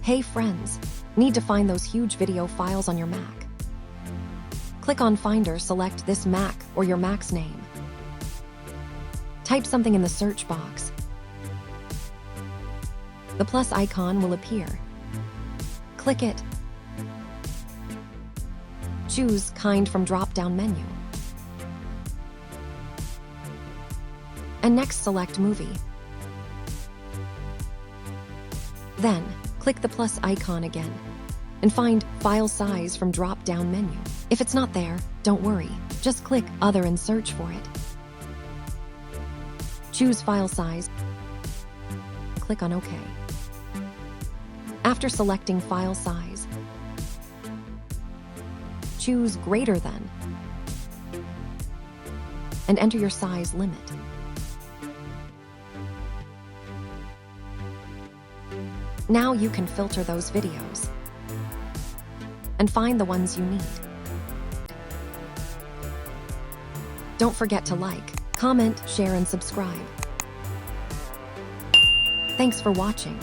Hey friends, need to find those huge video files on your Mac? Click on Finder, select this Mac or your Mac's name. Type something in the search box. The plus icon will appear. Click it. Choose Kind from drop-down menu. And next select Movie. Then, click the plus icon again and find File Size from drop-down menu. If it's not there, don't worry. Just click Other and search for it. Choose File Size. Click on OK. After selecting File Size, choose Greater Than and enter your size limit. Now you can filter those videos and find the ones you need. Don't forget to like, comment, share, and subscribe. Thanks for watching.